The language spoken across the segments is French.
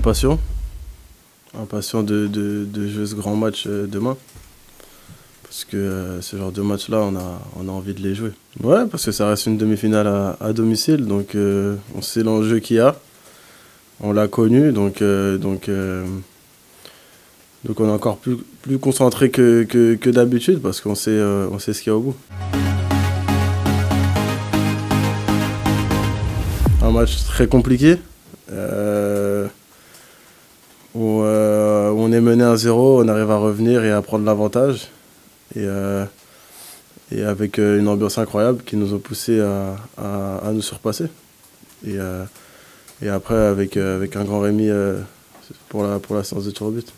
impatient. Impatient de jouer ce grand match demain. Parce que ce genre de match-là, on a envie de les jouer. Ouais, parce que ça reste une demi-finale à domicile, donc on sait l'enjeu qu'il y a. On l'a connu, donc on est encore plus concentré que d'habitude, parce qu'on sait ce qu'il y a au bout. Un match très compliqué, où on est mené 1-0, on arrive à revenir et à prendre l'avantage. Et avec une ambiance incroyable qui nous a poussé à nous surpasser. Et après, avec un grand Rémi pour la séance de tir au but.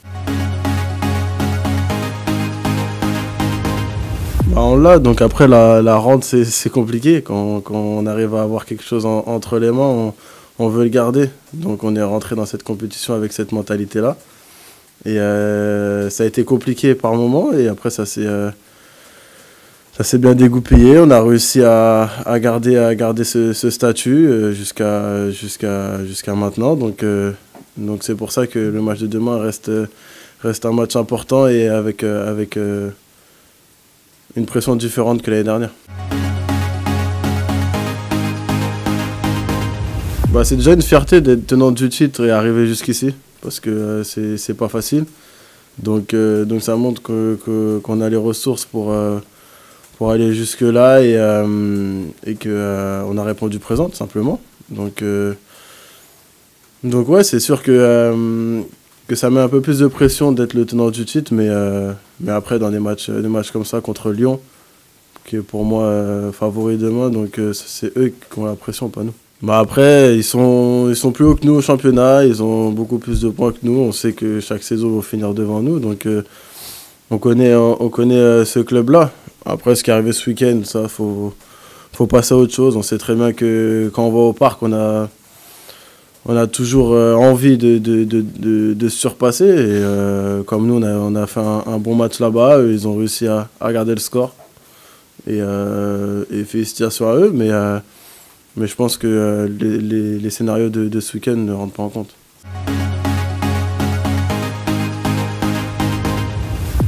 Bah on l'a, donc après la rente c'est compliqué. Quand on arrive à avoir quelque chose entre les mains, on veut le garder. Donc on est rentré dans cette compétition avec cette mentalité-là. Et ça a été compliqué par moments, et après ça s'est bien dégoupillé. On a réussi à garder ce statut jusqu'à maintenant. Donc c'est pour ça que le match de demain reste un match important et avec une pression différente que l'année dernière. Bah, c'est déjà une fierté d'être tenant du titre et arriver jusqu'ici, parce que c'est pas facile. Donc ça montre qu'on a les ressources pour aller jusque-là et qu'on a répondu présent, tout simplement. Donc ouais, c'est sûr que ça met un peu plus de pression d'être le tenant du titre, mais après, dans des matchs comme ça contre Lyon, qui est pour moi favori demain, donc c'est eux qui ont la pression, pas nous. Bah après, ils sont plus hauts que nous au championnat, ils ont beaucoup plus de points que nous. On sait que chaque saison va finir devant nous, donc on connaît ce club-là. Après, ce qui est arrivé ce week-end, ça, faut passer à autre chose. On sait très bien que quand on va au parc, on a toujours envie de se surpasser. Et comme nous, on a fait un bon match là-bas, ils ont réussi à garder le score. Et félicitations à eux, mais je pense que les scénarios de ce week-end ne rentrent pas en compte.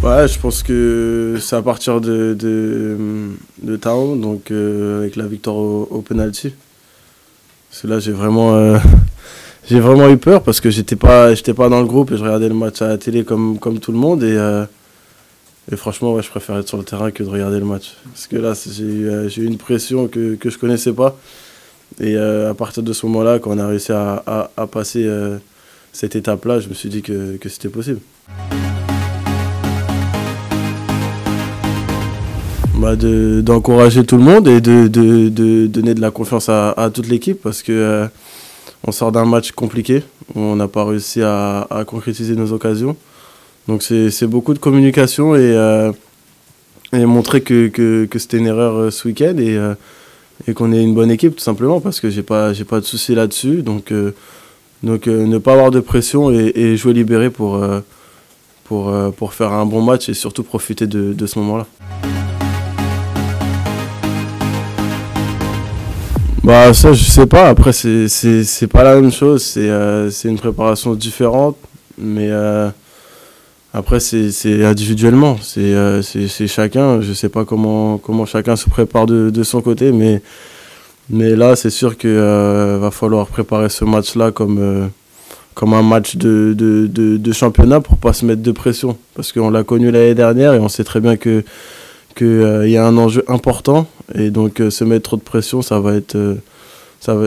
Ouais, je pense que c'est à partir de Town, donc avec la victoire au penalty. Parce que là, j'ai vraiment eu peur, parce que j'étais pas dans le groupe et je regardais le match à la télé comme tout le monde. Et franchement, ouais, je préfère être sur le terrain que de regarder le match. Parce que là, j'ai eu une pression que je connaissais pas. Et à partir de ce moment-là, quand on a réussi à passer cette étape-là, je me suis dit que c'était possible. Bah d'encourager tout le monde et de donner de la confiance à toute l'équipe, parce que on sort d'un match compliqué où on n'a pas réussi à concrétiser nos occasions. Donc c'est beaucoup de communication et montrer que c'était une erreur ce week-end et qu'on est une bonne équipe, tout simplement, parce que j'ai pas de soucis là-dessus. Donc ne pas avoir de pression et jouer libéré pour faire un bon match et surtout profiter de ce moment-là. Bah ça, je sais pas. Après, c'est pas la même chose. C'est une préparation différente, mais après c'est individuellement. C'est chacun. Je sais pas comment chacun se prépare de son côté, mais là, c'est sûr que va falloir préparer ce match-là comme un match de championnat pour pas se mettre de pression, parce qu'on l'a connu l'année dernière et on sait très bien qu'il y a un enjeu important, et donc se mettre trop de pression,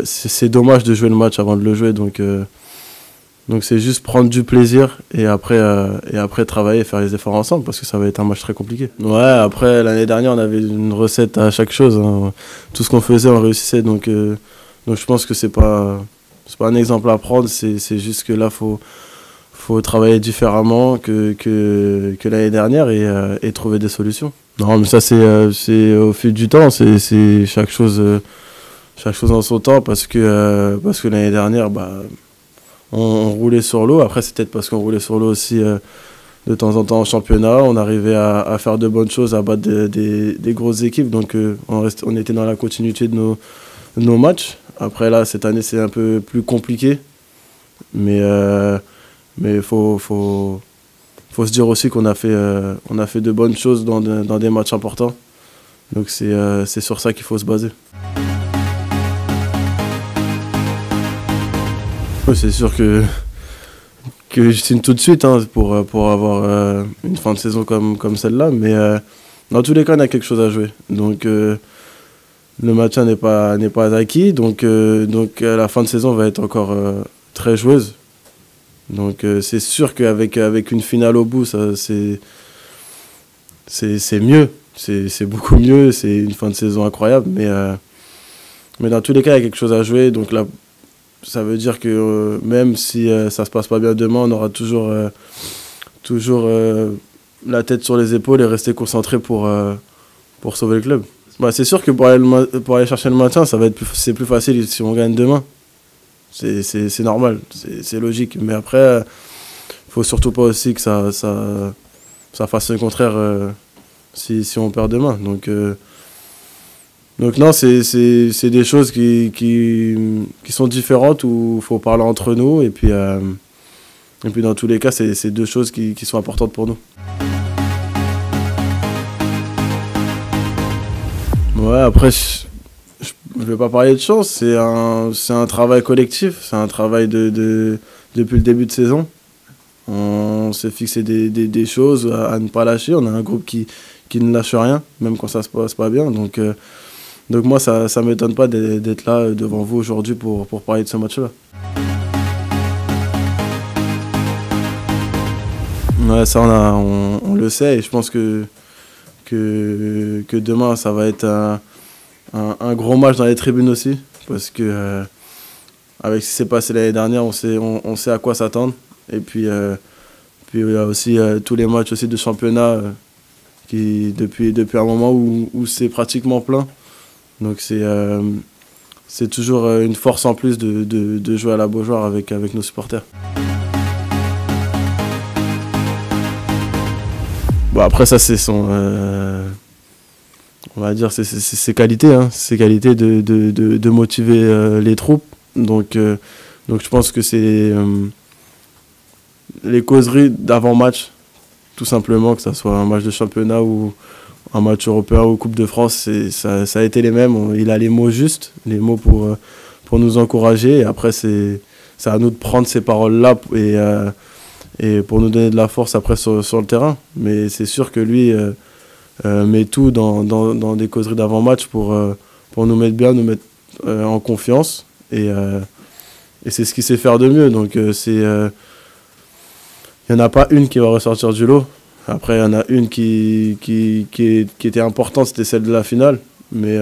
c'est dommage de jouer le match avant de le jouer, donc c'est juste prendre du plaisir et après travailler et faire les efforts ensemble, parce que ça va être un match très compliqué. Ouais, après l'année dernière on avait une recette à chaque chose, hein. Tout ce qu'on faisait on réussissait, donc je pense que c'est pas un exemple à prendre, c'est juste que là faut travailler différemment que l'année dernière et trouver des solutions. Non, mais ça c'est au fil du temps, c'est chaque chose en son temps, parce que l'année dernière on roulait sur l'eau. Après c'est peut-être parce qu'on roulait sur l'eau aussi de temps en temps en championnat, on arrivait à faire de bonnes choses, à battre des grosses équipes, donc on était dans la continuité de nos matchs. Après là, cette année c'est un peu plus compliqué, Mais faut se dire aussi qu'on a fait de bonnes choses dans des matchs importants. Donc c'est sur ça qu'il faut se baser. Ouais, c'est sûr que je signe tout de suite hein, pour avoir une fin de saison comme celle-là. Mais dans tous les cas, on a quelque chose à jouer. Donc le maintien n'est pas acquis. Donc la fin de saison va être encore très joueuse. Donc c'est sûr qu'avec une finale au bout, c'est mieux. C'est beaucoup mieux. C'est une fin de saison incroyable. Mais dans tous les cas, il y a quelque chose à jouer. Donc là, ça veut dire que même si ça se passe pas bien demain, on aura toujours la tête sur les épaules et rester concentré pour sauver le club. Bah, c'est sûr que pour aller chercher le maintien, c'est plus facile si on gagne demain. C'est normal, c'est logique. Mais après, faut surtout pas aussi que ça fasse le contraire si on perd demain. Donc non, c'est des choses qui sont différentes où il faut parler entre nous. Et puis dans tous les cas, c'est deux choses qui sont importantes pour nous. Ouais, après, je vais pas parler de chance. C'est un travail collectif. C'est un travail depuis le début de saison. On s'est fixé des choses à ne pas lâcher. On a un groupe qui ne lâche rien, même quand ça se passe pas bien. Donc moi, ça ne m'étonne pas d'être là devant vous aujourd'hui pour parler de ce match-là. Ouais, ça, on le sait et je pense que demain, ça va être un gros match dans les tribunes aussi. Parce que avec ce qui s'est passé l'année dernière, on sait à quoi s'attendre. Et puis il y a aussi tous les matchs aussi de championnat qui, depuis un moment où c'est pratiquement plein. Donc c'est toujours une force en plus de jouer à la Beaujoire avec nos supporters. Bon, après ça c'est on va dire ses qualités, hein, ses qualités de motiver les troupes. Donc je pense que c'est les causeries d'avant-match, tout simplement, que ce soit un match de championnat ou un match européen ou Coupe de France, ça a été les mêmes. Il a les mots justes, les mots pour nous encourager. Et après, c'est à nous de prendre ces paroles-là et pour nous donner de la force après sur le terrain. Mais c'est sûr que lui met tout dans des causeries d'avant-match pour nous mettre bien, nous mettre en confiance. Et c'est ce qu'il sait faire de mieux. Donc il n'y en a pas une qui va ressortir du lot. Après, il y en a une qui était importante, c'était celle de la finale. Mais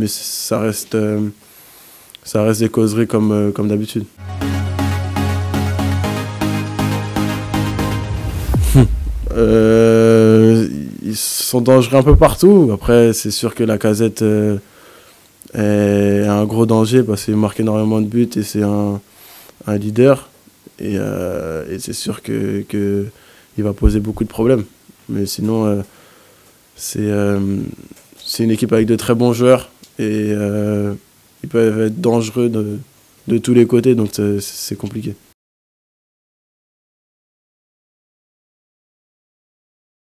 ça reste des causeries comme d'habitude. Ils sont dangereux un peu partout. Après, c'est sûr que la Casette est un gros danger parce qu'il marque énormément de buts et c'est un leader. Et c'est sûr qu'il va poser beaucoup de problèmes. Mais sinon, c'est une équipe avec de très bons joueurs et ils peuvent être dangereux de tous les côtés, donc c'est compliqué.